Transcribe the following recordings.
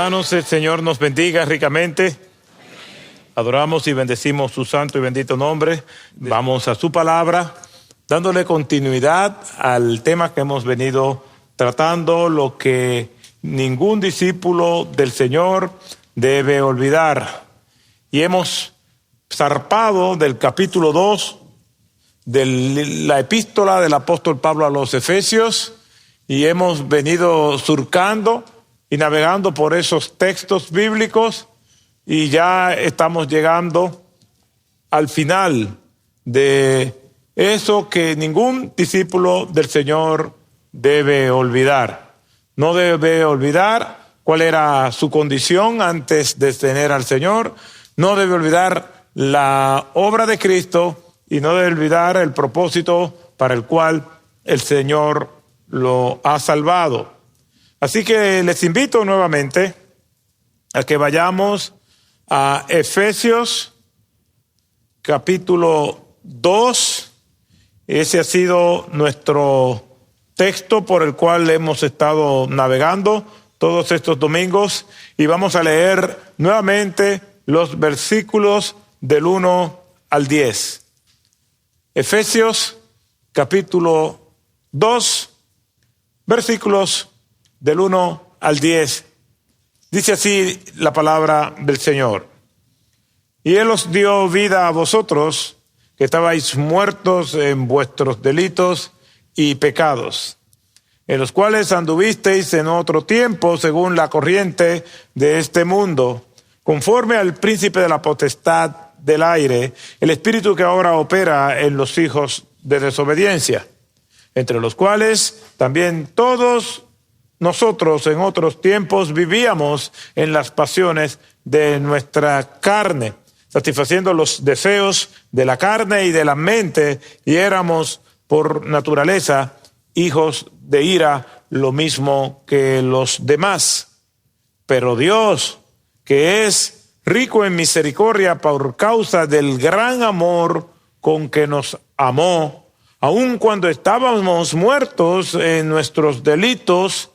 Hermanos, el Señor nos bendiga ricamente. Adoramos y bendecimos su santo y bendito nombre. Vamos a su palabra, dándole continuidad al tema que hemos venido tratando, lo que ningún discípulo del Señor debe olvidar. Y hemos zarpado del capítulo 2 de la epístola del apóstol Pablo a los Efesios y hemos venido surcando y navegando por esos textos bíblicos y ya estamos llegando al final de eso que ningún discípulo del Señor debe olvidar. No debe olvidar cuál era su condición antes de tener al Señor, no debe olvidar la obra de Cristo y no debe olvidar el propósito para el cual el Señor lo ha salvado. Así que les invito nuevamente a que vayamos a Efesios capítulo 2. Ese ha sido nuestro texto por el cual hemos estado navegando todos estos domingos y vamos a leer nuevamente los versículos del 1 al 10. Efesios capítulo 2, versículos del 1 al 10. Dice así la palabra del Señor. Y Él os dio vida a vosotros, que estabais muertos en vuestros delitos y pecados, en los cuales anduvisteis en otro tiempo según la corriente de este mundo, conforme al príncipe de la potestad del aire, el espíritu que ahora opera en los hijos de desobediencia, entre los cuales también todos nosotros en otros tiempos vivíamos en las pasiones de nuestra carne, satisfaciendo los deseos de la carne y de la mente, y éramos por naturaleza hijos de ira, lo mismo que los demás. Pero Dios, que es rico en misericordia por causa del gran amor con que nos amó, aun cuando estábamos muertos en nuestros delitos,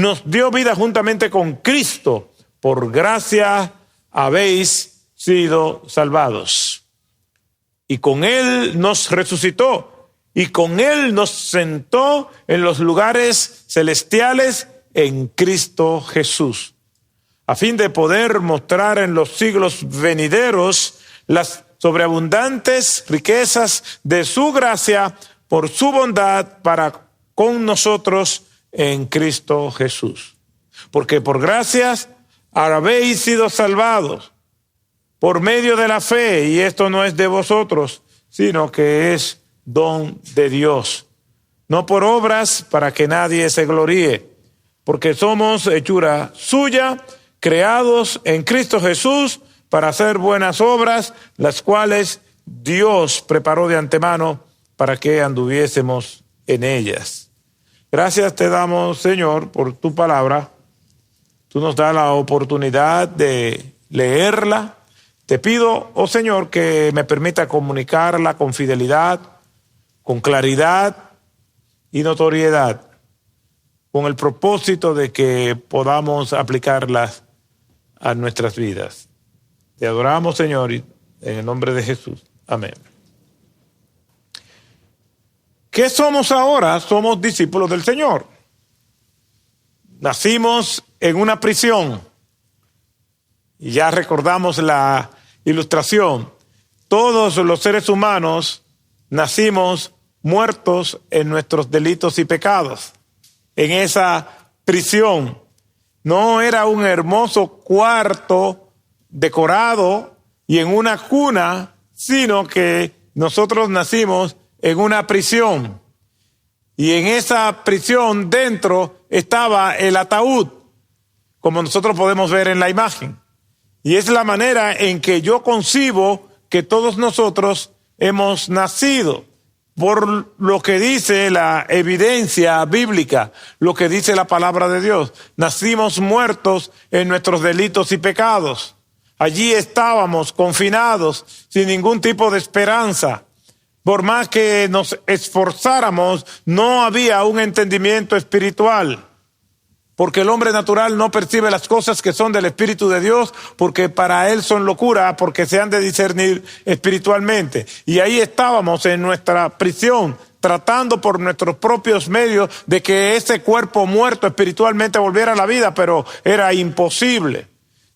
nos dio vida juntamente con Cristo. Por gracia habéis sido salvados. Y con Él nos resucitó, y con Él nos sentó en los lugares celestiales en Cristo Jesús, a fin de poder mostrar en los siglos venideros las sobreabundantes riquezas de su gracia por su bondad para con nosotros en Cristo Jesús. Porque por gracias habéis sido salvados por medio de la fe, y esto no es de vosotros, sino que es don de Dios, no por obras para que nadie se gloríe, porque somos hechura suya, creados en Cristo Jesús para hacer buenas obras, las cuales Dios preparó de antemano para que anduviésemos en ellas. Gracias te damos, Señor, por tu palabra. Tú nos das la oportunidad de leerla. Te pido, oh Señor, que me permita comunicarla con fidelidad, con claridad y notoriedad, con el propósito de que podamos aplicarlas a nuestras vidas. Te adoramos, Señor, en el nombre de Jesús. Amén. ¿Qué somos ahora? Somos discípulos del Señor. Nacimos en una prisión. Y ya recordamos la ilustración. Todos los seres humanos nacimos muertos en nuestros delitos y pecados. En esa prisión. No era un hermoso cuarto decorado y en una cuna, sino que nosotros nacimos en una prisión, y en esa prisión dentro estaba el ataúd, como nosotros podemos ver en la imagen. Y es la manera en que yo concibo que todos nosotros hemos nacido, por lo que dice la evidencia bíblica, lo que dice la palabra de Dios. Nacimos muertos en nuestros delitos y pecados. Allí estábamos confinados, sin ningún tipo de esperanza. Por más que nos esforzáramos, no había un entendimiento espiritual. porque el hombre natural no percibe las cosas que son del Espíritu de Dios, porque para él son locura, porque se han de discernir espiritualmente. Y ahí estábamos en nuestra prisión, tratando por nuestros propios medios de que ese cuerpo muerto espiritualmente volviera a la vida, pero era imposible.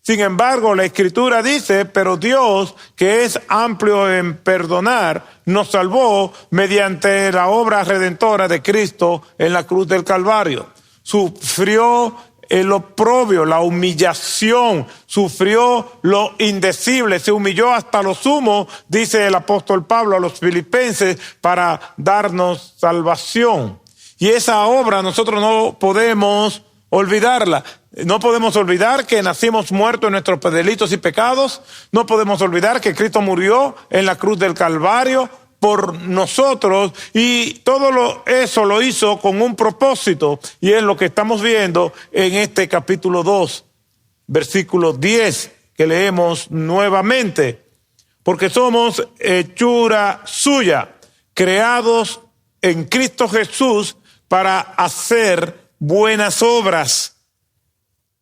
Sin embargo, la Escritura dice, pero Dios, que es amplio en perdonar, nos salvó mediante la obra redentora de Cristo en la cruz del Calvario. Sufrió el oprobio, la humillación, sufrió lo indecible, se humilló hasta lo sumo, dice el apóstol Pablo a los filipenses, para darnos salvación. Y esa obra nosotros no podemos olvidarla. No podemos olvidar que nacimos muertos en nuestros delitos y pecados. No podemos olvidar que Cristo murió en la cruz del Calvario por nosotros, y todo eso lo hizo con un propósito, y es lo que estamos viendo en este capítulo 2, versículo 10, que leemos nuevamente. Porque somos hechura suya, creados en Cristo Jesús para hacer buenas obras.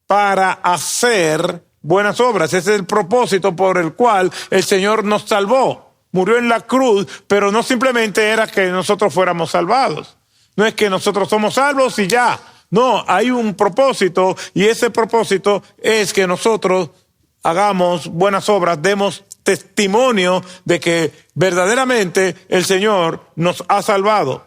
Para hacer buenas obras. Ese es el propósito por el cual el Señor nos salvó. Murió en la cruz, pero no simplemente era que nosotros fuéramos salvados. No es que nosotros somos salvos y ya. No, hay un propósito, y ese propósito es que nosotros hagamos buenas obras, demos testimonio de que verdaderamente el Señor nos ha salvado.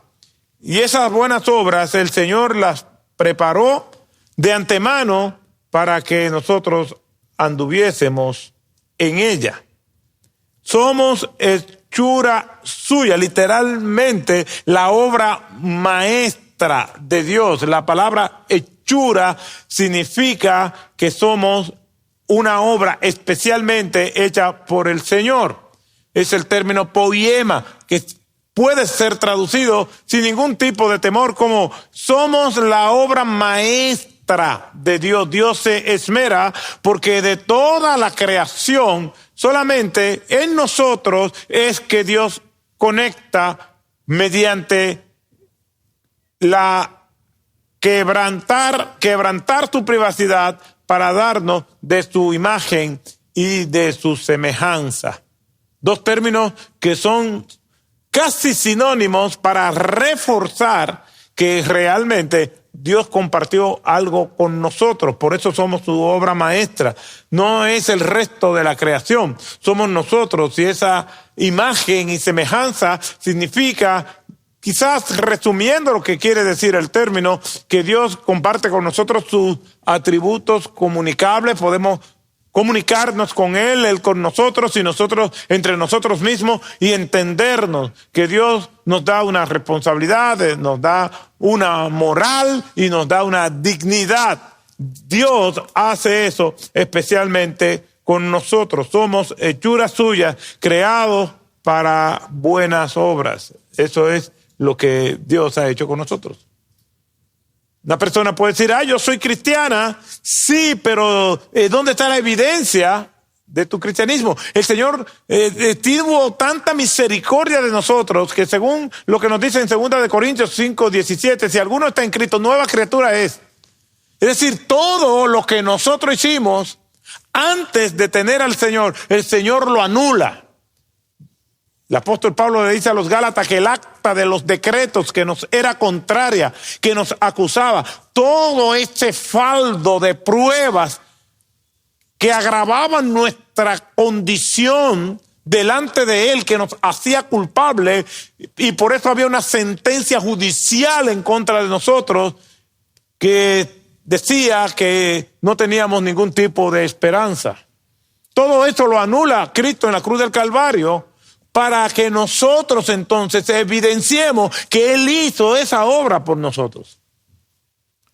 Y esas buenas obras el Señor las preparó de antemano para que nosotros anduviésemos en ella. Somos hechura suya, literalmente la obra maestra de Dios. La palabra hechura significa que somos una obra especialmente hecha por el Señor. Es el término poiema, que puede ser traducido sin ningún tipo de temor como somos la obra maestra de Dios. Dios se esmera porque de toda la creación, solamente en nosotros es que Dios conecta mediante la quebrantar tu privacidad para darnos de su imagen y de su semejanza. Dos términos que son casi sinónimos para reforzar que realmente Dios compartió algo con nosotros. Por eso somos su obra maestra. No es el resto de la creación, somos nosotros. Y esa imagen y semejanza significa, quizás resumiendo lo que quiere decir el término, que Dios comparte con nosotros sus atributos comunicables. Podemos comunicarnos con Él con nosotros y nosotros entre nosotros mismos, y entendernos que Dios nos da una responsabilidad, nos da una moral y nos da una dignidad. Dios hace eso especialmente con nosotros. Somos hechura suya, creados para buenas obras. Eso es lo que Dios ha hecho con nosotros. Una persona puede decir, yo soy cristiana. Sí, pero ¿dónde está la evidencia de tu cristianismo? El Señor tuvo tanta misericordia de nosotros que, según lo que nos dice en 2 de Corintios 5:17, si alguno está en Cristo, nueva criatura es. Es decir, todo lo que nosotros hicimos antes de tener al Señor, el Señor lo anula. El apóstol Pablo le dice a los Gálatas que el acta de los decretos que nos era contraria, que nos acusaba, todo ese faldo de pruebas que agravaban nuestra condición delante de Él, que nos hacía culpable, y por eso había una sentencia judicial en contra de nosotros que decía que no teníamos ningún tipo de esperanza. Todo eso lo anula Cristo en la cruz del Calvario, para que nosotros entonces evidenciemos que Él hizo esa obra por nosotros.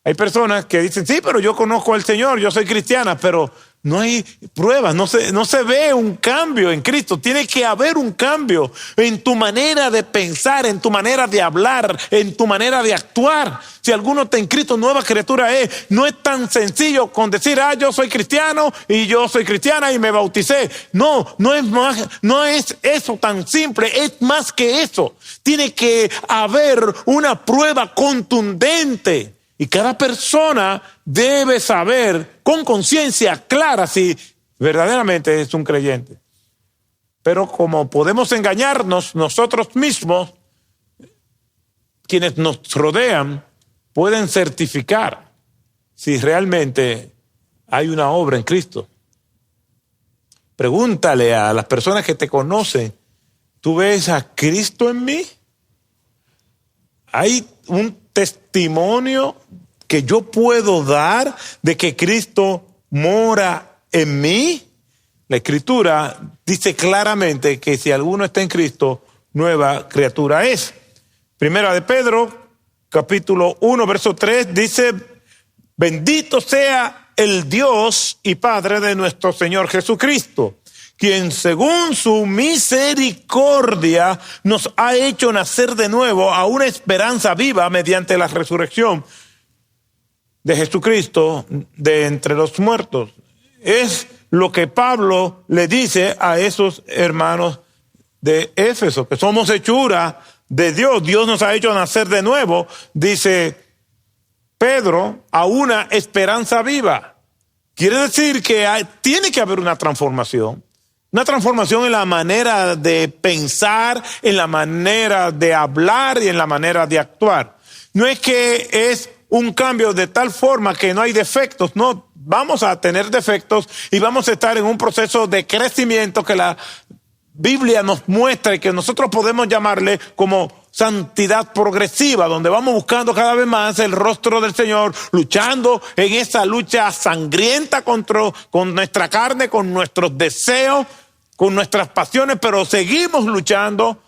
Hay personas que dicen, sí, pero yo conozco al Señor, yo soy cristiana, pero no hay pruebas, no se ve un cambio en Cristo. Tiene que haber un cambio en tu manera de pensar, en tu manera de hablar, en tu manera de actuar. Si alguno está en Cristo, nueva criatura es. No es tan sencillo con decir, yo soy cristiano y yo soy cristiana y me bauticé. No es eso tan simple, es más que eso. Tiene que haber una prueba contundente. Y cada persona debe saber con conciencia clara si verdaderamente es un creyente. Pero como podemos engañarnos nosotros mismos, quienes nos rodean pueden certificar si realmente hay una obra en Cristo. Pregúntale a las personas que te conocen, ¿tú ves a Cristo en mí? ¿Hay un testimonio que yo puedo dar de que Cristo mora en mí? La Escritura dice claramente que si alguno está en Cristo, nueva criatura es. Primera de Pedro, capítulo 1, verso 3, dice: bendito sea el Dios y Padre de nuestro Señor Jesucristo, quien según su misericordia nos ha hecho nacer de nuevo a una esperanza viva mediante la resurrección de Jesucristo de entre los muertos. Es lo que Pablo le dice a esos hermanos de Éfeso, que somos hechura de Dios. Dios nos ha hecho nacer de nuevo, dice Pedro, a una esperanza viva. Quiere decir que tiene que haber una transformación en la manera de pensar, en la manera de hablar y en la manera de actuar. No es que es un cambio de tal forma que no hay defectos, no, vamos a tener defectos y vamos a estar en un proceso de crecimiento que la Biblia nos muestra y que nosotros podemos llamarle como santidad progresiva, donde vamos buscando cada vez más el rostro del Señor, luchando en esa lucha sangrienta con nuestra carne, con nuestros deseos, con nuestras pasiones, pero seguimos luchando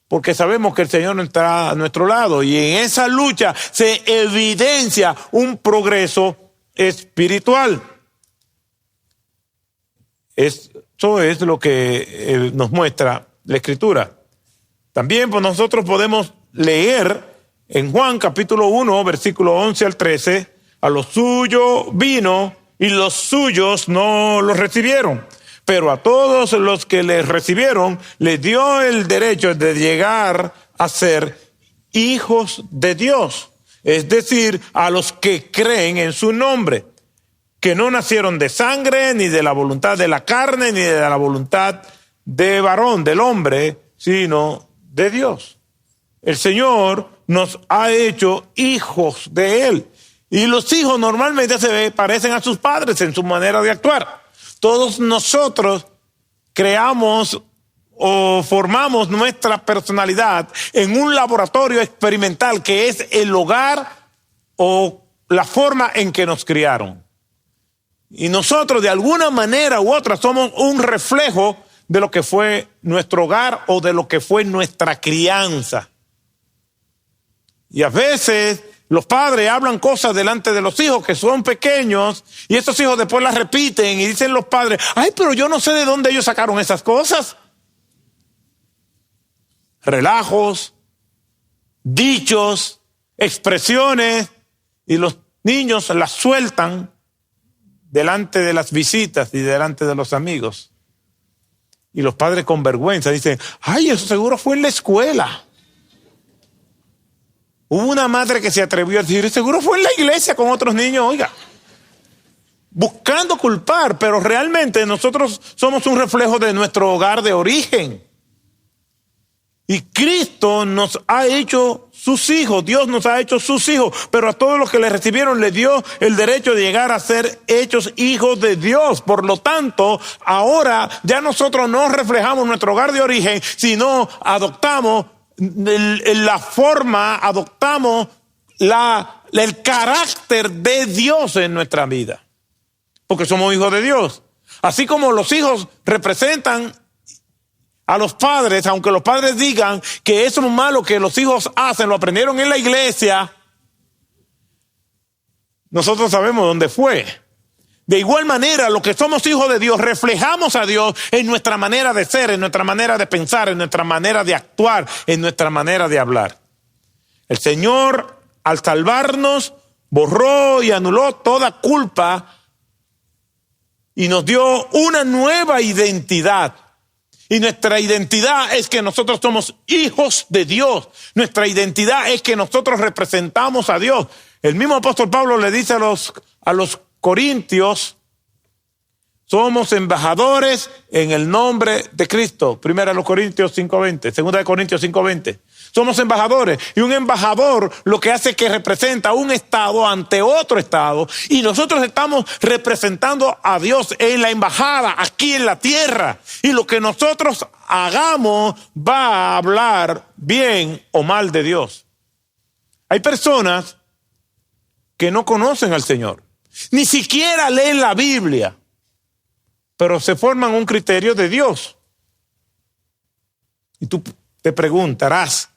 porque sabemos que el Señor no está a nuestro lado, y en esa lucha se evidencia un progreso espiritual. Eso es lo que nos muestra la Escritura. También pues, nosotros podemos leer en Juan capítulo 1, versículo 11 al 13, a lo suyo vino y los suyos no los recibieron. Pero a todos los que les recibieron, les dio el derecho de llegar a ser hijos de Dios. Es decir, a los que creen en su nombre, que no nacieron de sangre, ni de la voluntad de la carne, ni de la voluntad de varón, del hombre, sino de Dios. El Señor nos ha hecho hijos de Él. Y los hijos normalmente parecen a sus padres en su manera de actuar. Todos nosotros creamos o formamos nuestra personalidad en un laboratorio experimental que es el hogar o la forma en que nos criaron. Y nosotros de alguna manera u otra somos un reflejo de lo que fue nuestro hogar o de lo que fue nuestra crianza. Y a veces los padres hablan cosas delante de los hijos que son pequeños y esos hijos después las repiten y dicen los padres, ay, pero yo no sé de dónde ellos sacaron esas cosas. Relajos, dichos, expresiones, y los niños las sueltan delante de las visitas y delante de los amigos. Y los padres con vergüenza dicen, ay, eso seguro fue en la escuela. Hubo una madre que se atrevió a decir, seguro fue en la iglesia con otros niños, oiga. Buscando culpar, pero realmente nosotros somos un reflejo de nuestro hogar de origen. Y Cristo nos ha hecho sus hijos, Dios nos ha hecho sus hijos, pero a todos los que le recibieron le dio el derecho de llegar a ser hechos hijos de Dios. Por lo tanto, ahora ya nosotros no reflejamos nuestro hogar de origen, sino adoptamos adoptamos el carácter de Dios en nuestra vida, porque somos hijos de Dios. Así como los hijos representan a los padres, aunque los padres digan que eso es malo que los hijos hacen, lo aprendieron en la iglesia, nosotros sabemos dónde fue. De igual manera, los que somos hijos de Dios, reflejamos a Dios en nuestra manera de ser, en nuestra manera de pensar, en nuestra manera de actuar, en nuestra manera de hablar. El Señor, al salvarnos, borró y anuló toda culpa y nos dio una nueva identidad. Y nuestra identidad es que nosotros somos hijos de Dios. Nuestra identidad es que nosotros representamos a Dios. El mismo apóstol Pablo le dice a los corintios: somos embajadores en el nombre de Cristo. Primera de Corintios 5:20, segunda de Corintios 5:20. Somos embajadores, y un embajador lo que hace es que representa un estado ante otro estado, y nosotros estamos representando a Dios en la embajada aquí en la tierra, y lo que nosotros hagamos va a hablar bien o mal de Dios. Hay personas que no conocen al Señor, ni siquiera leen la Biblia, pero se forman un criterio de Dios. Y tú te preguntarás,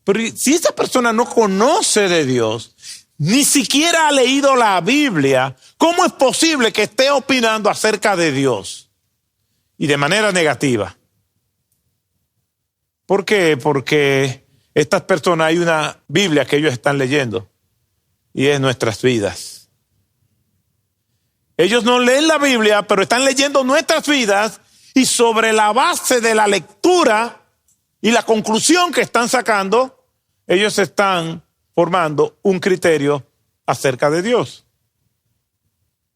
pero si esa persona no conoce de Dios, ni siquiera ha leído la Biblia, ¿cómo es posible que esté opinando acerca de Dios? Y de manera negativa. ¿Por qué? Porque estas personas, hay una Biblia que ellos están leyendo, y es nuestras vidas. Ellos no leen la Biblia, pero están leyendo nuestras vidas, y sobre la base de la lectura y la conclusión que están sacando, ellos están formando un criterio acerca de Dios.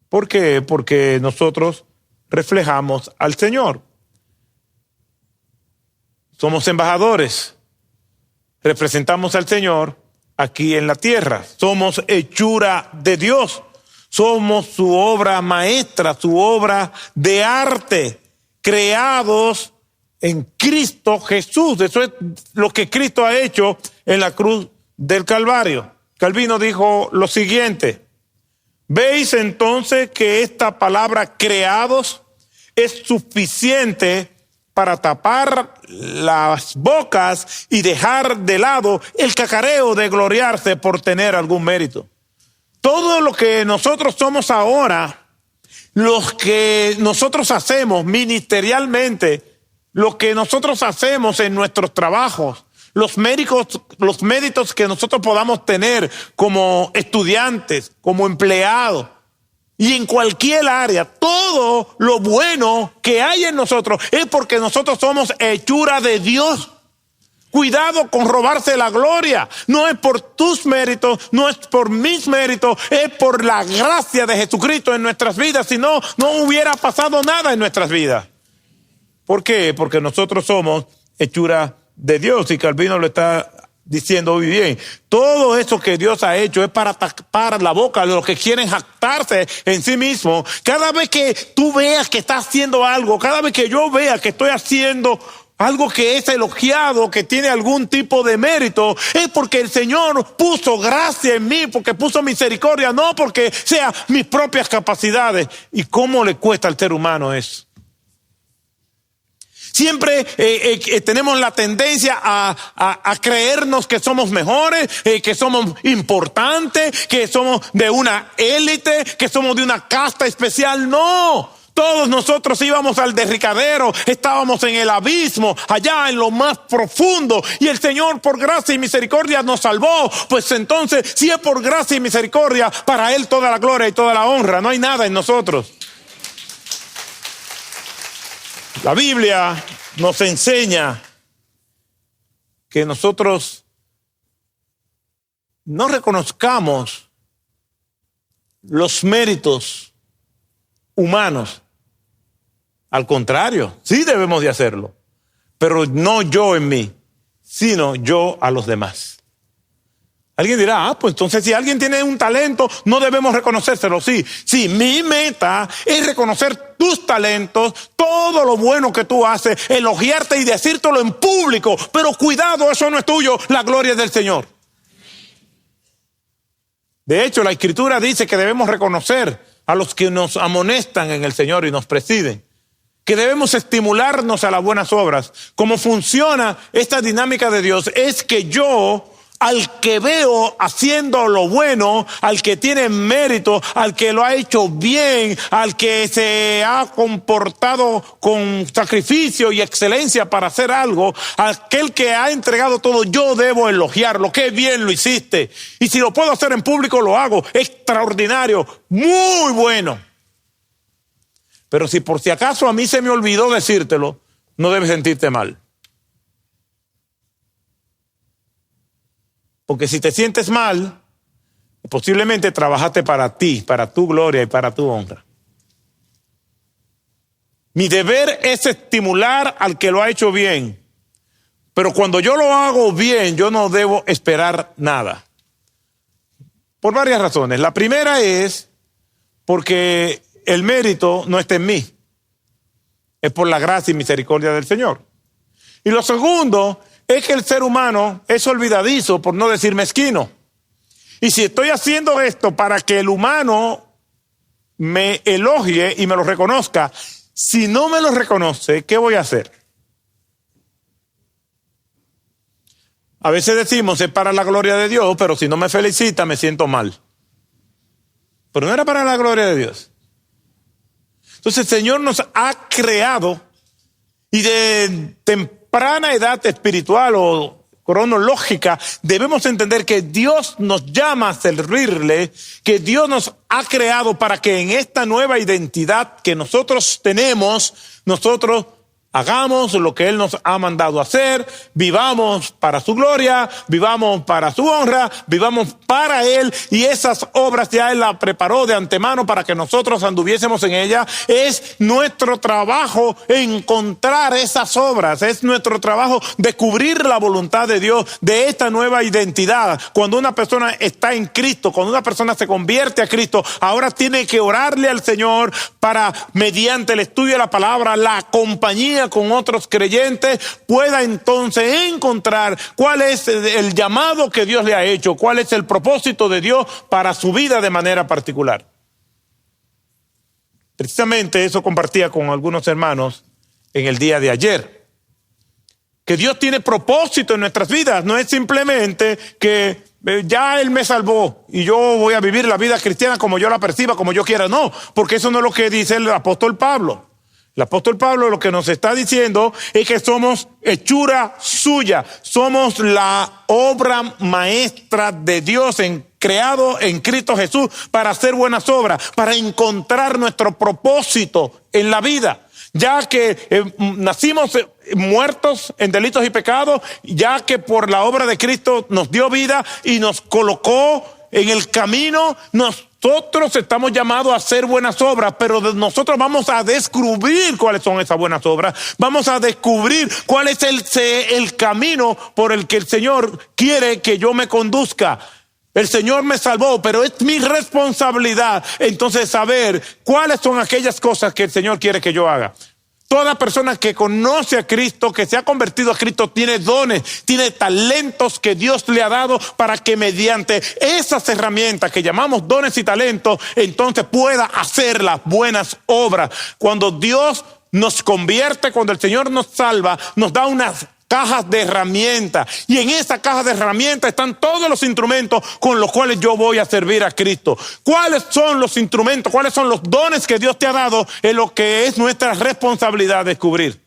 ¿Por qué? Porque nosotros reflejamos al Señor. Somos embajadores, representamos al Señor aquí en la tierra. Somos hechura de Dios. Somos su obra maestra, su obra de arte, creados en Cristo Jesús. Eso es lo que Cristo ha hecho en la cruz del Calvario. Calvino dijo lo siguiente: ¿veis entonces que esta palabra creados es suficiente para tapar las bocas y dejar de lado el cacareo de gloriarse por tener algún mérito? Todo lo que nosotros somos ahora, los que nosotros hacemos ministerialmente, lo que nosotros hacemos en nuestros trabajos, los méritos que nosotros podamos tener como estudiantes, como empleados, y en cualquier área, todo lo bueno que hay en nosotros es porque nosotros somos hechura de Dios. Cuidado con robarse la gloria. No es por tus méritos, no es por mis méritos, es por la gracia de Jesucristo en nuestras vidas. Si no, no hubiera pasado nada en nuestras vidas. ¿Por qué? Porque nosotros somos hechura de Dios, y Calvino lo está diciendo muy bien. Todo eso que Dios ha hecho es para tapar la boca de los que quieren jactarse en sí mismos. Cada vez que tú veas que estás haciendo algo, cada vez que yo vea que estoy haciendo algo que es elogiado, que tiene algún tipo de mérito, es porque el Señor puso gracia en mí, porque puso misericordia, no porque sea mis propias capacidades. ¿Y cómo le cuesta al ser humano eso? Siempre tenemos la tendencia a creernos que somos mejores, que somos importantes, que somos de una élite, que somos de una casta especial. ¡No! Todos nosotros íbamos al derricadero, estábamos en el abismo, allá en lo más profundo, y el Señor por gracia y misericordia nos salvó. Pues entonces, si es por gracia y misericordia, para Él toda la gloria y toda la honra. No hay nada en nosotros. La Biblia nos enseña que nosotros no reconozcamos los méritos humanos. Al contrario, sí debemos de hacerlo, pero no yo en mí, sino yo a los demás. Alguien dirá, pues entonces si alguien tiene un talento, no debemos reconocérselo. Sí, mi meta es reconocer tus talentos, todo lo bueno que tú haces, elogiarte y decírtelo en público, pero cuidado, eso no es tuyo, la gloria es del Señor. De hecho, la Escritura dice que debemos reconocer a los que nos amonestan en el Señor y nos presiden, que debemos estimularnos a las buenas obras. Cómo funciona esta dinámica de Dios es que yo, al que veo haciendo lo bueno, al que tiene mérito, al que lo ha hecho bien, al que se ha comportado con sacrificio y excelencia para hacer algo, aquel que ha entregado todo, yo debo elogiarlo. Qué bien lo hiciste. Y si lo puedo hacer en público, lo hago. Extraordinario, muy bueno. Pero si por si acaso a mí se me olvidó decírtelo, no debes sentirte mal. Porque si te sientes mal, Posiblemente trabajaste para ti, para tu gloria y para tu honra. Mi deber es estimular al que lo ha hecho bien. Pero cuando yo lo hago bien, yo no debo esperar nada. Por varias razones. La primera es porque el mérito no está en mí. Es por la gracia y misericordia del Señor. Y lo segundo es que el ser humano es olvidadizo, por no decir mezquino. Y si estoy haciendo esto para que el humano me elogie y me lo reconozca, si no me lo reconoce, ¿qué voy a hacer? A veces decimos, es para la gloria de Dios, pero si no me felicita, me siento mal. Pero no era para la gloria de Dios. Entonces el Señor nos ha creado y de temprana edad espiritual o cronológica debemos entender que Dios nos llama a servirle, que Dios nos ha creado para que en esta nueva identidad que nosotros tenemos, nosotros hagamos lo que Él nos ha mandado hacer, vivamos para su gloria, vivamos para su honra, vivamos para Él, y esas obras ya Él las preparó de antemano para que nosotros anduviésemos en ella. Es nuestro trabajo encontrar esas obras, es nuestro trabajo descubrir la voluntad de Dios de esta nueva identidad. Cuando una persona está en Cristo, cuando una persona se convierte a Cristo, ahora tiene que orarle al Señor para, mediante el estudio de la palabra, la compañía con otros creyentes, pueda entonces encontrar cuál es el llamado que Dios le ha hecho, cuál es el propósito de Dios para su vida de manera particular. Precisamente eso compartía con algunos hermanos en el día de ayer. Que Dios tiene propósito en nuestras vidas, no es simplemente que ya Él me salvó y yo voy a vivir la vida cristiana como yo la perciba, como yo quiera. No, porque eso no es lo que dice el apóstol Pablo. El apóstol Pablo lo que nos está diciendo es que somos hechura suya, somos la obra maestra de Dios creado en Cristo Jesús para hacer buenas obras, para encontrar nuestro propósito en la vida. Ya que nacimos muertos en delitos y pecados, ya que por la obra de Cristo nos dio vida y nos colocó en el camino, nosotros estamos llamados a hacer buenas obras, pero nosotros vamos a descubrir cuáles son esas buenas obras, vamos a descubrir cuál es el camino por el que el Señor quiere que yo me conduzca. El Señor me salvó, pero es mi responsabilidad entonces saber cuáles son aquellas cosas que el Señor quiere que yo haga. Toda persona que conoce a Cristo, que se ha convertido a Cristo, tiene dones, tiene talentos que Dios le ha dado para que mediante esas herramientas que llamamos dones y talentos, entonces pueda hacer las buenas obras. Cuando Dios nos convierte, cuando el Señor nos salva, nos da unas cajas de herramientas, y en esa caja de herramientas están todos los instrumentos con los cuales yo voy a servir a Cristo. ¿Cuáles son los instrumentos? ¿Cuáles son los dones que Dios te ha dado? Es lo que es nuestra responsabilidad descubrir.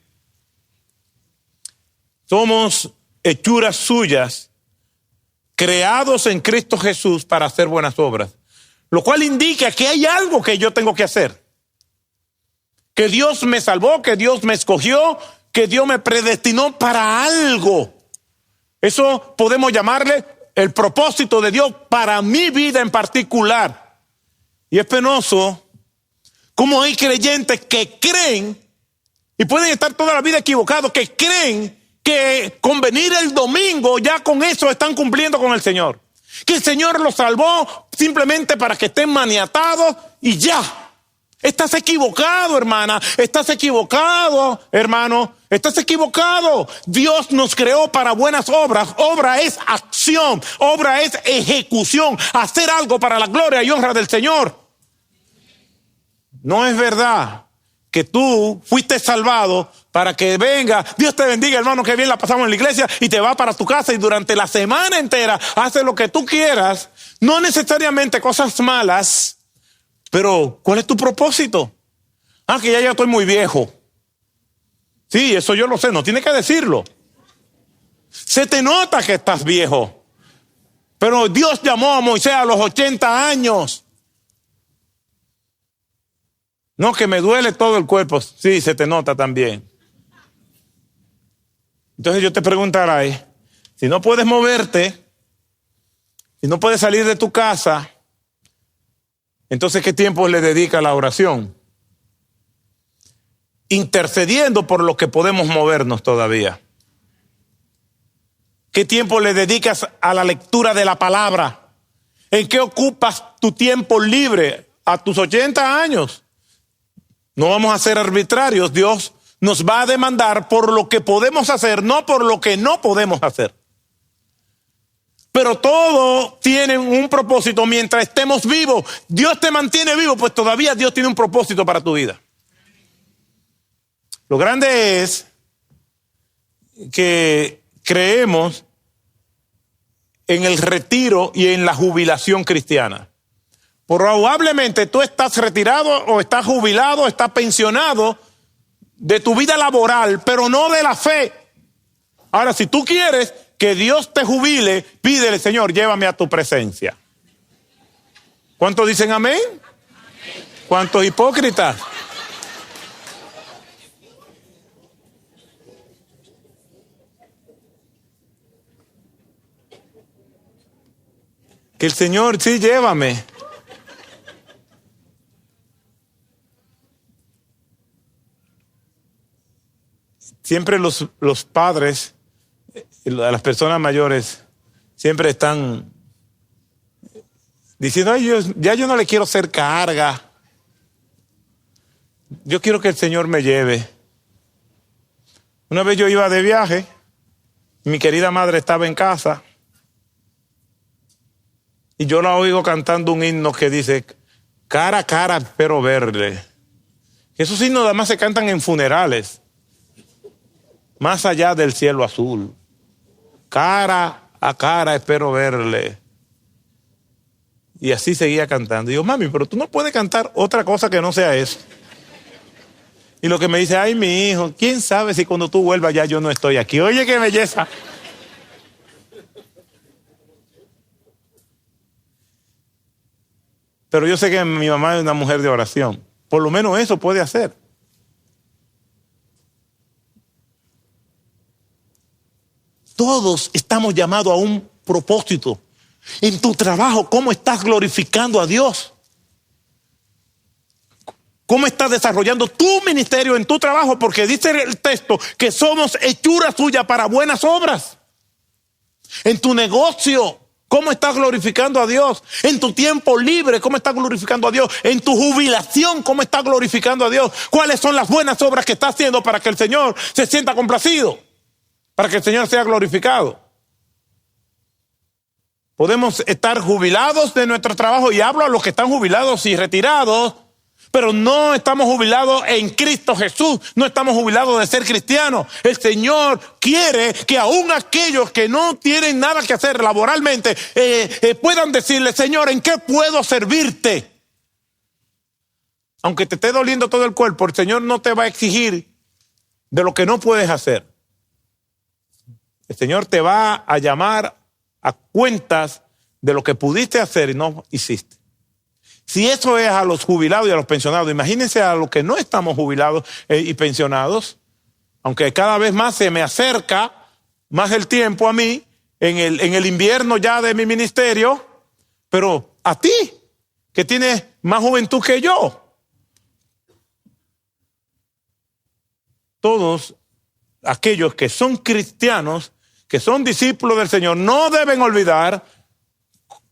Somos hechuras suyas, creados en Cristo Jesús para hacer buenas obras, lo cual indica que hay algo que yo tengo que hacer, que Dios me salvó, que Dios me escogió, que Dios me predestinó para algo. Eso podemos llamarle el propósito de Dios para mi vida en particular. Y es penoso cómo hay creyentes que creen, y pueden estar toda la vida equivocados, que creen que con venir el domingo ya con eso están cumpliendo con el Señor. Que el Señor los salvó simplemente para que estén maniatados y ya. Estás equivocado, hermana. Estás equivocado, hermano. Estás equivocado. Dios nos creó para buenas obras. Obra es acción. Obra es ejecución. Hacer algo para la gloria y honra del Señor. No es verdad que tú fuiste salvado para que venga. Dios te bendiga, hermano, que bien la pasamos en la iglesia, y te vas para tu casa y durante la semana entera haces lo que tú quieras. No necesariamente cosas malas. Pero, ¿cuál es tu propósito? Que ya estoy muy viejo. Sí, eso yo lo sé, no tiene que decirlo. Se te nota que estás viejo. Pero Dios llamó a Moisés a los 80 años. No, que me duele todo el cuerpo. Sí, se te nota también. Entonces yo te preguntaré, si no puedes moverte, y no puedes salir de tu casa, entonces ¿qué tiempo le dedica a la oración? Intercediendo por lo que podemos movernos todavía. ¿Qué tiempo le dedicas a la lectura de la palabra? ¿En qué ocupas tu tiempo libre a tus 80 años? No vamos a ser arbitrarios. Dios nos va a demandar por lo que podemos hacer, no por lo que no podemos hacer. Pero todo tiene un propósito mientras estemos vivos. Dios te mantiene vivo, pues todavía Dios tiene un propósito para tu vida. Lo grande es que creemos en el retiro y en la jubilación cristiana. Probablemente tú estás retirado o estás jubilado, o estás pensionado de tu vida laboral, pero no de la fe. Ahora, si tú quieres que Dios te jubile, pídele: Señor, llévame a tu presencia. ¿Cuántos dicen amén? ¿Cuántos hipócritas? Que el Señor, sí, llévame. Siempre los padres, las personas mayores, siempre están diciendo: ay, yo no le quiero hacer carga. Yo quiero que el Señor me lleve. Una vez yo iba de viaje, mi querida madre estaba en casa, y yo la oigo cantando un himno que dice: cara a cara espero verle. Esos himnos además se cantan en funerales. Más allá del cielo azul. Cara a cara espero verle. Y así seguía cantando. Y yo: mami, pero tú no puedes cantar otra cosa que no sea eso. Y lo que me dice: ay, mi hijo, quién sabe si cuando tú vuelvas ya yo no estoy aquí. Oye, qué belleza. Pero yo sé que mi mamá es una mujer de oración. Por lo menos eso puede hacer. Todos estamos llamados a un propósito. En tu trabajo, ¿cómo estás glorificando a Dios? ¿Cómo estás desarrollando tu ministerio en tu trabajo? Porque dice el texto que somos hechura suya para buenas obras. En tu negocio, ¿cómo estás glorificando a Dios? En tu tiempo libre, ¿cómo estás glorificando a Dios? En tu jubilación, ¿cómo estás glorificando a Dios? ¿Cuáles son las buenas obras que estás haciendo para que el Señor se sienta complacido? Para que el Señor sea glorificado. Podemos estar jubilados de nuestro trabajo, y hablo a los que están jubilados y retirados, pero no estamos jubilados en Cristo Jesús, no estamos jubilados de ser cristianos. El Señor quiere que aún aquellos que no tienen nada que hacer laboralmente puedan decirle: Señor, ¿en qué puedo servirte? Aunque te esté doliendo todo el cuerpo, el Señor no te va a exigir de lo que no puedes hacer. El Señor te va a llamar a cuentas de lo que pudiste hacer y no hiciste. Si eso es a los jubilados y a los pensionados, imagínense a los que no estamos jubilados y pensionados, aunque cada vez más se me acerca más el tiempo a mí, en el invierno ya de mi ministerio, pero a ti, que tienes más juventud que yo. Todos aquellos que son cristianos, que son discípulos del Señor, no deben olvidar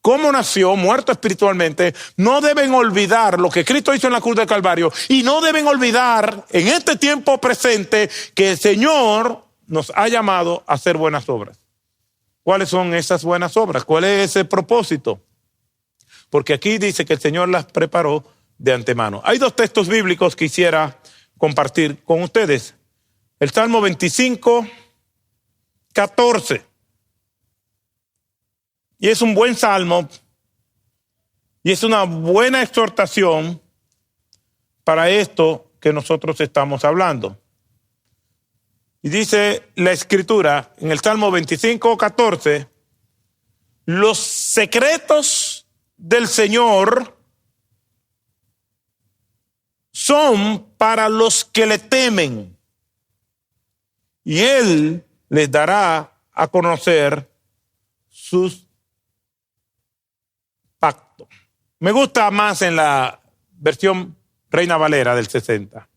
cómo nació, muerto espiritualmente. No deben olvidar lo que Cristo hizo en la cruz del Calvario, y no deben olvidar en este tiempo presente que el Señor nos ha llamado a hacer buenas obras. ¿Cuáles son esas buenas obras? ¿Cuál es ese propósito? Porque aquí dice que el Señor las preparó de antemano. Hay dos textos bíblicos que quisiera compartir con ustedes. El Salmo 25, 14. Y es un buen salmo y es una buena exhortación para esto que nosotros estamos hablando. Y dice la Escritura en el Salmo 25, 14: los secretos del Señor son para los que le temen, y Él les dará a conocer sus Me gusta más en la versión Reina Valera del 60.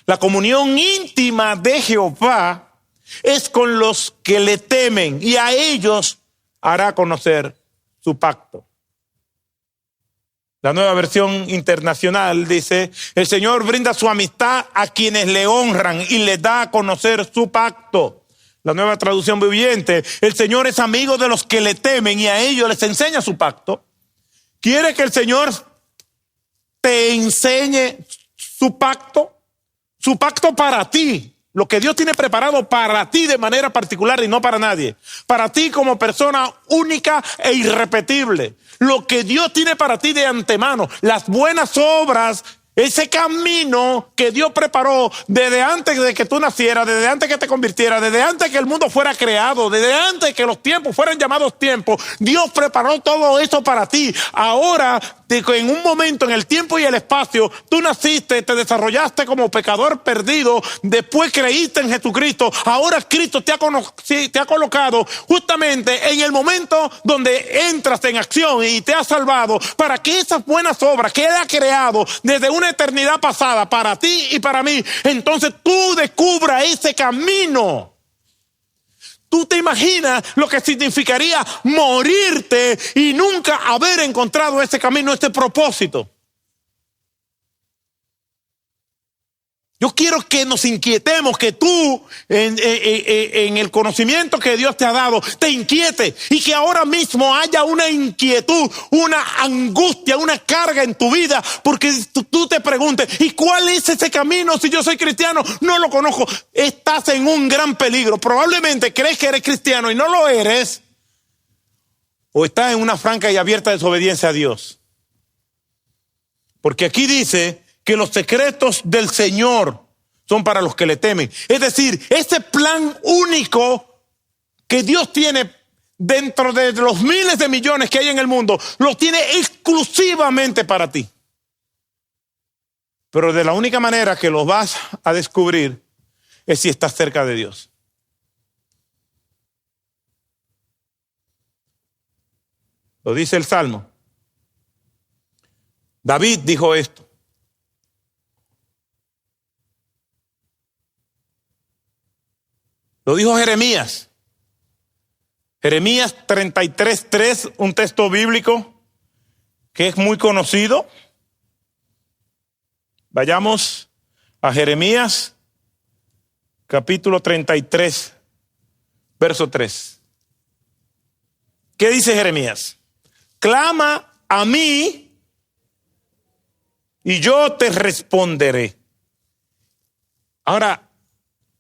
La comunión íntima de Jehová es con los que le temen y a ellos hará conocer su pacto. La Nueva Versión Internacional dice: el Señor brinda su amistad a quienes le honran y les da a conocer su pacto. La Nueva Traducción Viviente: el Señor es amigo de los que le temen y a ellos les enseña su pacto. ¿Quiere que el Señor te enseñe su pacto? Su pacto para ti. Lo que Dios tiene preparado para ti de manera particular y no para nadie. Para ti como persona única e irrepetible. Lo que Dios tiene para ti de antemano. Las buenas obras, ese camino que Dios preparó desde antes de que tú nacieras, desde antes que te convirtieras, desde antes que el mundo fuera creado, desde antes que los tiempos fueran llamados tiempos. Dios preparó todo eso para ti. Ahora, en un momento, en el tiempo y el espacio, tú naciste, te desarrollaste como pecador perdido, después creíste en Jesucristo, ahora Cristo te ha colocado justamente en el momento donde entras en acción y te ha salvado para que esas buenas obras que Él ha creado desde una eternidad pasada para ti y para mí, entonces tú descubras ese camino. ¿Tú te imaginas lo que significaría morirte y nunca haber encontrado ese camino, este propósito? Yo quiero que nos inquietemos, que tú en el conocimiento que Dios te ha dado, te inquiete y que ahora mismo haya una inquietud, una angustia, una carga en tu vida, porque tú te preguntes, ¿y cuál es ese camino? Si yo soy cristiano, no lo conozco. Estás en un gran peligro. Probablemente crees que eres cristiano y no lo eres, o estás en una franca y abierta desobediencia a Dios. Porque aquí dice que los secretos del Señor son para los que le temen. Es decir, ese plan único que Dios tiene dentro de los miles de millones que hay en el mundo, lo tiene exclusivamente para ti. Pero de la única manera que los vas a descubrir es si estás cerca de Dios. Lo dice el Salmo. David dijo esto. Lo dijo Jeremías. Jeremías 33:3, un texto bíblico que es muy conocido. Vayamos a Jeremías, capítulo 33, verso 3. ¿Qué dice Jeremías? Clama a mí y yo te responderé. Ahora,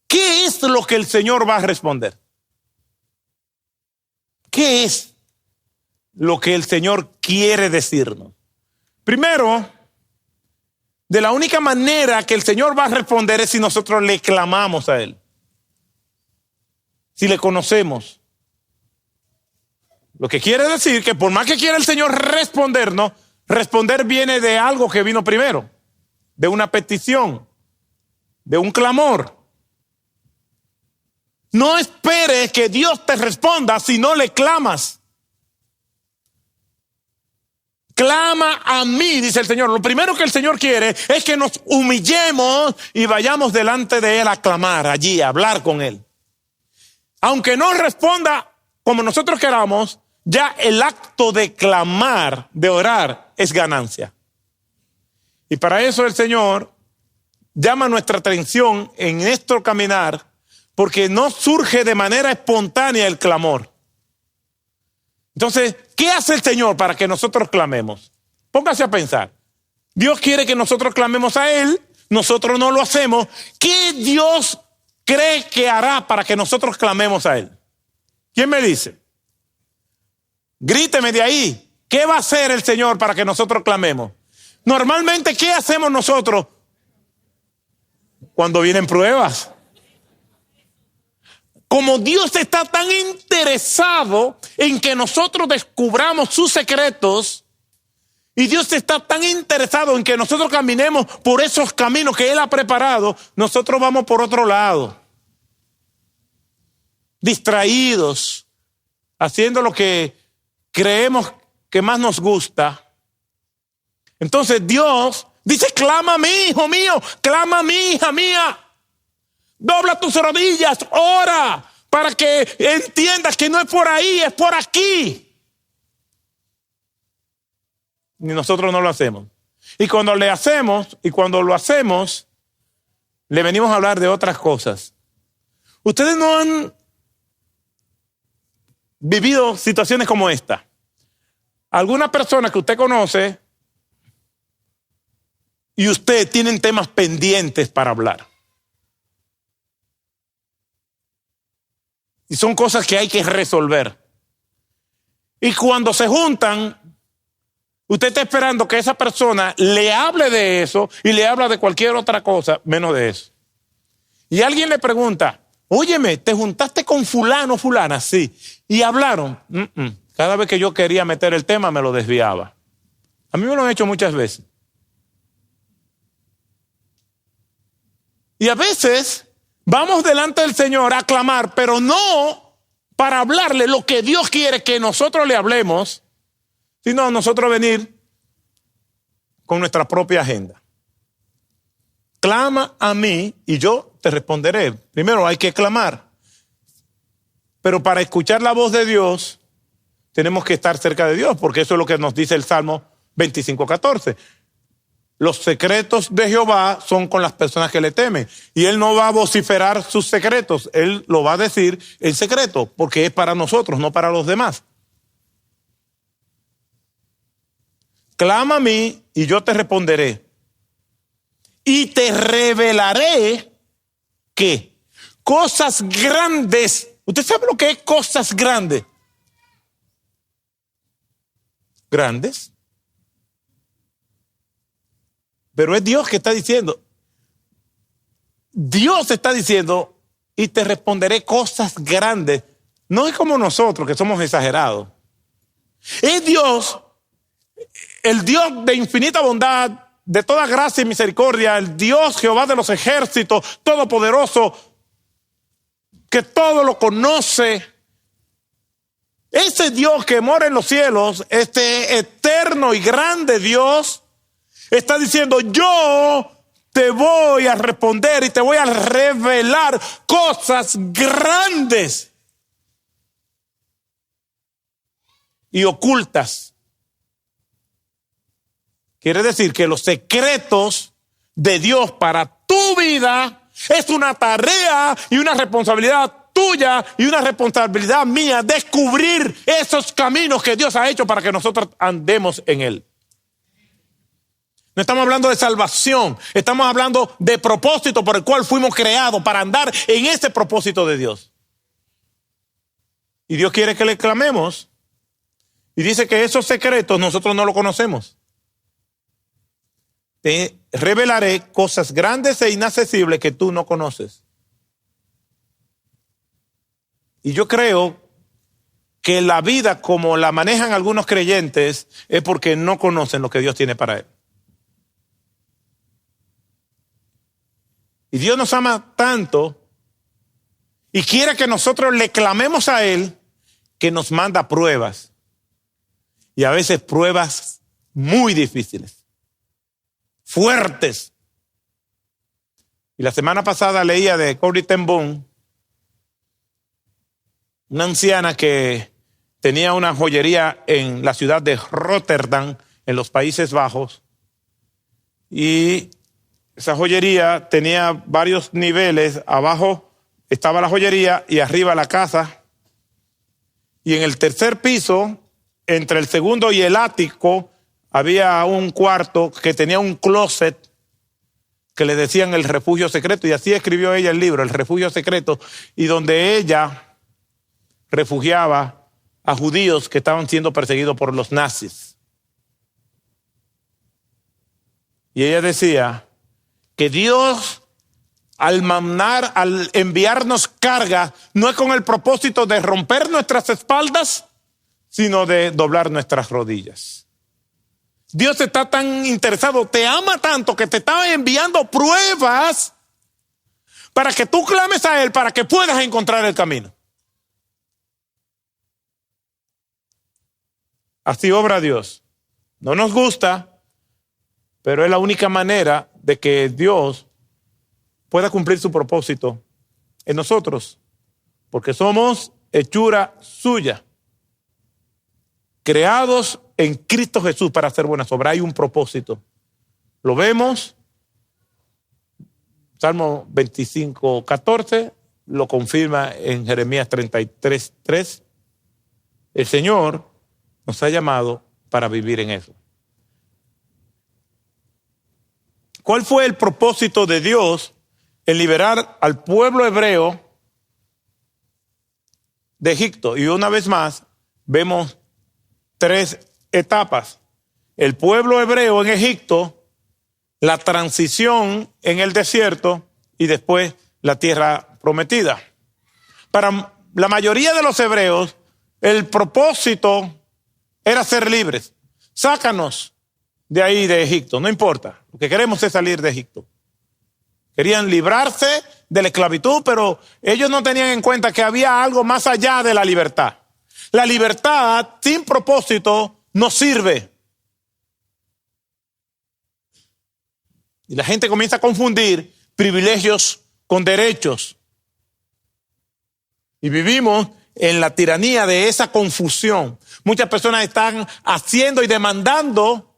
¿qué es lo que el Señor va a responder? ¿Qué es lo que el Señor quiere decirnos? Primero, de la única manera que el Señor va a responder es si nosotros le clamamos a Él. Si le conocemos. Lo que quiere decir que por más que quiera el Señor respondernos, responder viene de algo que vino primero. De una petición. De un clamor. No esperes que Dios te responda si no le clamas. Clama a mí, dice el Señor. Lo primero que el Señor quiere es que nos humillemos y vayamos delante de Él a clamar allí, a hablar con Él. Aunque no responda como nosotros queramos, ya el acto de clamar, de orar, es ganancia. Y para eso el Señor llama nuestra atención en nuestro caminar, porque no surge de manera espontánea el clamor. Entonces, ¿qué hace el Señor para que nosotros clamemos? Póngase a pensar. Dios quiere que nosotros clamemos a Él, nosotros no lo hacemos. ¿Qué Dios cree que hará para que nosotros clamemos a Él? ¿Quién me dice? Gríteme de ahí. ¿Qué va a hacer el Señor para que nosotros clamemos? Normalmente, ¿qué hacemos nosotros cuando vienen pruebas? Como Dios está tan interesado en que nosotros descubramos sus secretos, y Dios está tan interesado en que nosotros caminemos por esos caminos que Él ha preparado, nosotros vamos por otro lado. Distraídos, haciendo lo que creemos que más nos gusta, Entonces Dios dice, clama a mí, hijo mío, clama a mí, hija mía. Dobla tus rodillas, ora, para que entiendas que no es por ahí, es por aquí. Y nosotros no lo hacemos. Y cuando lo hacemos, le venimos a hablar de otras cosas. Ustedes no han vivido situaciones como esta. Alguna persona que usted conoce y usted tienen temas pendientes para hablar. Y son cosas que hay que resolver. Y cuando se juntan, usted está esperando que esa persona le hable de eso y le habla de cualquier otra cosa menos de eso. Y alguien le pregunta, óyeme, ¿te juntaste con fulano o fulana? Sí. ¿Y hablaron? Cada vez que yo quería meter el tema me lo desviaba. A mí me lo han hecho muchas veces. Y a veces vamos delante del Señor a clamar, pero no para hablarle lo que Dios quiere que nosotros le hablemos, sino nosotros venir con nuestra propia agenda. Clama a mí y yo te responderé. Primero hay que clamar. Pero para escuchar la voz de Dios, tenemos que estar cerca de Dios, porque eso es lo que nos dice el Salmo 25:14. Los secretos de Jehová son con las personas que le temen. Y Él no va a vociferar sus secretos. Él lo va a decir en secreto, porque es para nosotros, no para los demás. Clama a mí y yo te responderé. Y te revelaré, ¿qué? Cosas grandes. ¿Usted sabe lo que es cosas grandes? Grandes. Pero es Dios que está diciendo. Dios está diciendo, y te responderé cosas grandes. No es como nosotros, que somos exagerados. Es Dios, el Dios de infinita bondad, de toda gracia y misericordia, el Dios Jehová de los ejércitos, todopoderoso, que todo lo conoce. Ese Dios que mora en los cielos, este eterno y grande Dios, está diciendo, yo te voy a responder y te voy a revelar cosas grandes y ocultas. Quiere decir que los secretos de Dios para tu vida es una tarea y una responsabilidad tuya y una responsabilidad mía, descubrir esos caminos que Dios ha hecho para que nosotros andemos en él. No estamos hablando de salvación, estamos hablando de propósito por el cual fuimos creados para andar en ese propósito de Dios. Y Dios quiere que le clamemos y dice que esos secretos nosotros no los conocemos. Te revelaré cosas grandes e inaccesibles que tú no conoces. Y yo creo que la vida como la manejan algunos creyentes es porque no conocen lo que Dios tiene para él. Y Dios nos ama tanto y quiere que nosotros le clamemos a él, que nos manda pruebas. Y a veces pruebas muy difíciles, fuertes. Y la semana pasada leía de Corrie ten Boom, una anciana que tenía una joyería en la ciudad de Rotterdam, en los Países Bajos. Y esa joyería tenía varios niveles. Abajo estaba la joyería y arriba la casa. Y en el tercer piso, entre el segundo y el ático, había un cuarto que tenía un closet que le decían el refugio secreto. Y así escribió ella el libro, El refugio secreto, y donde ella refugiaba a judíos que estaban siendo perseguidos por los nazis. Y ella decía que Dios, al enviarnos carga, no es con el propósito de romper nuestras espaldas, sino de doblar nuestras rodillas. Dios está tan interesado, te ama tanto, que te está enviando pruebas para que tú clames a él, para que puedas encontrar el camino. Así obra Dios. No nos gusta, pero es la única manera de que Dios pueda cumplir su propósito en nosotros, porque somos hechura suya, creados en Cristo Jesús para hacer buenas obras. Hay un propósito. Lo vemos, Salmo 25, 14, lo confirma en Jeremías 33, 3. El Señor nos ha llamado para vivir en eso. ¿Cuál fue el propósito de Dios en liberar al pueblo hebreo de Egipto? Y una vez más, vemos 3 etapas. El pueblo hebreo en Egipto, la transición en el desierto y después la tierra prometida. Para la mayoría de los hebreos, el propósito era ser libres. Sácanos de ahí de Egipto, no importa. Lo que queremos es salir de Egipto. Querían librarse de la esclavitud, pero ellos no tenían en cuenta que había algo más allá de la libertad. La libertad sin propósito no sirve. Y la gente comienza a confundir privilegios con derechos. Y vivimos en la tiranía de esa confusión. Muchas personas están haciendo y demandando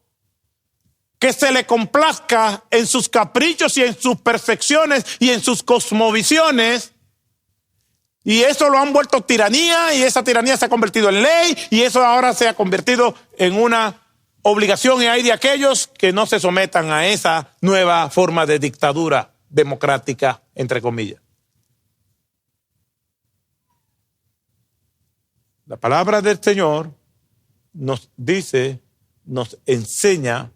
que se le complazca en sus caprichos y en sus perfecciones y en sus cosmovisiones. Y eso lo han vuelto tiranía, y esa tiranía se ha convertido en ley, y eso ahora se ha convertido en una obligación, y hay de aquellos que no se sometan a esa nueva forma de dictadura democrática, entre comillas. La palabra del Señor nos dice, nos enseña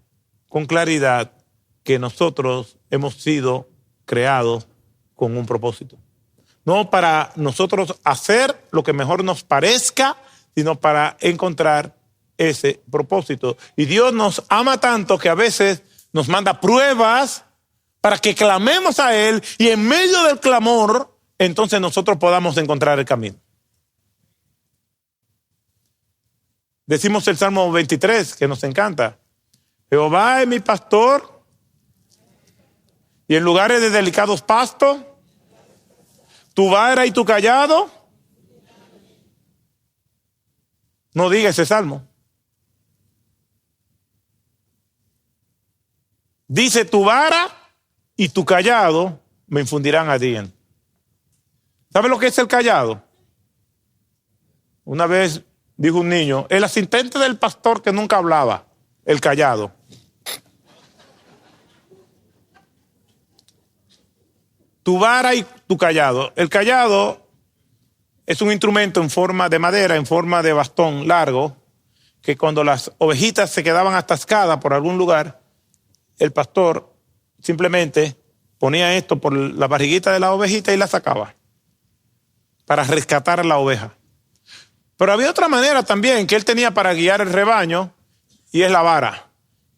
con claridad que nosotros hemos sido creados con un propósito. No para nosotros hacer lo que mejor nos parezca, sino para encontrar ese propósito. Y Dios nos ama tanto que a veces nos manda pruebas para que clamemos a Él, y en medio del clamor, entonces nosotros podamos encontrar el camino. Decimos el Salmo 23, que nos encanta. Jehová es mi pastor, y en lugares de delicados pastos, tu vara y tu cayado. No diga ese salmo. Dice, tu vara y tu cayado me infundirán aliento. ¿Sabe lo que es el cayado? Una vez dijo un niño, el asistente del pastor que nunca hablaba, el cayado. Tu vara y tu cayado. El cayado es un instrumento en forma de madera, en forma de bastón largo, que cuando las ovejitas se quedaban atascadas por algún lugar, el pastor simplemente ponía esto por la barriguita de la ovejita y la sacaba para rescatar a la oveja. Pero había otra manera también que él tenía para guiar el rebaño, y es la vara.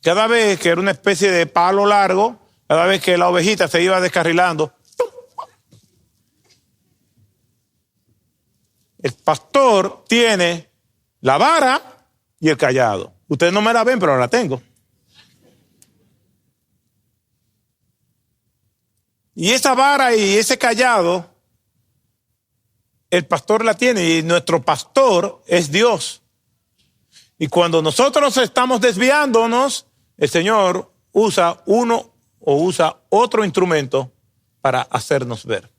Cada vez que era una especie de palo largo, cada vez que la ovejita se iba descarrilando, el pastor tiene la vara y el cayado. Ustedes no me la ven, pero la tengo. Y esa vara y ese cayado, el pastor la tiene, y nuestro pastor es Dios. Y cuando nosotros estamos desviándonos, el Señor usa uno o usa otro instrumento para hacernos ver.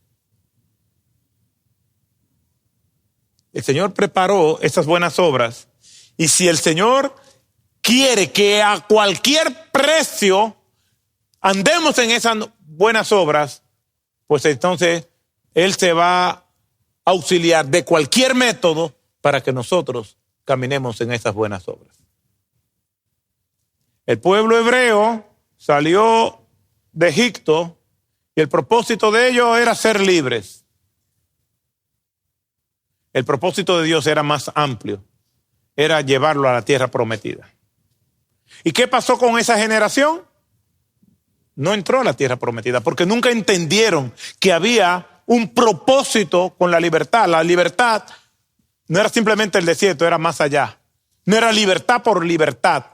El Señor preparó esas buenas obras, y si el Señor quiere que a cualquier precio andemos en esas buenas obras, pues entonces Él se va a auxiliar de cualquier método para que nosotros caminemos en esas buenas obras. El pueblo hebreo salió de Egipto y el propósito de ellos era ser libres. El propósito de Dios era más amplio, era llevarlo a la tierra prometida. ¿Y qué pasó con esa generación? No entró a la tierra prometida porque nunca entendieron que había un propósito con la libertad. La libertad no era simplemente el desierto, era más allá. No era libertad por libertad.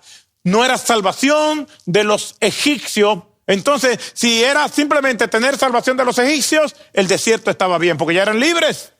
no era salvación de los egipcios. Entonces, si era simplemente tener salvación de los egipcios, el desierto estaba bien, porque ya eran libres.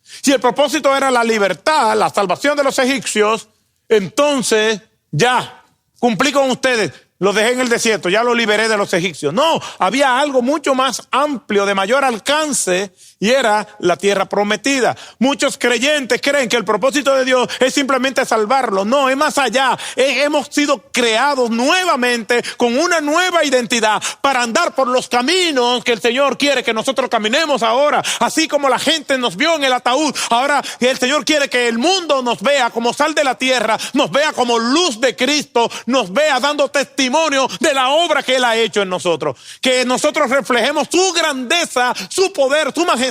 Si el propósito era la libertad, la salvación de los egipcios, entonces ya cumplí con ustedes. Los dejé en el desierto, ya los liberé de los egipcios. No, había algo mucho más amplio, de mayor alcance, y era la tierra prometida. Muchos creyentes creen que el propósito de Dios es simplemente salvarlos. No, es más allá. Hemos sido creados nuevamente con una nueva identidad para andar por los caminos que el Señor quiere que nosotros caminemos ahora. Así como la gente nos vio en el ataúd, ahora el Señor quiere que el mundo nos vea como sal de la tierra, nos vea como luz de Cristo, nos vea dando testimonio de la obra que Él ha hecho en nosotros. Que nosotros reflejemos su grandeza, su poder, su majestad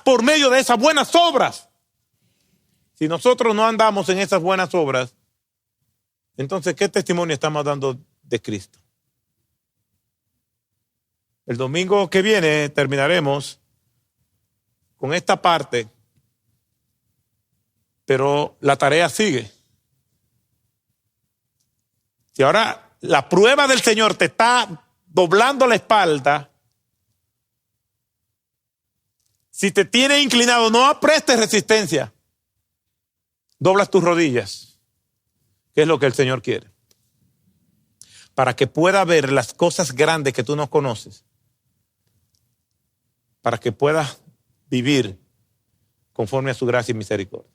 por medio de esas buenas obras. Si nosotros no andamos en esas buenas obras, entonces ¿qué testimonio estamos dando de Cristo? El domingo que viene terminaremos con esta parte, pero la tarea sigue. Si ahora la prueba del Señor te está doblando la espalda, si te tiene inclinado, no prestes resistencia. Doblas tus rodillas, que es lo que el Señor quiere. Para que pueda ver las cosas grandes que tú no conoces. Para que puedas vivir conforme a su gracia y misericordia.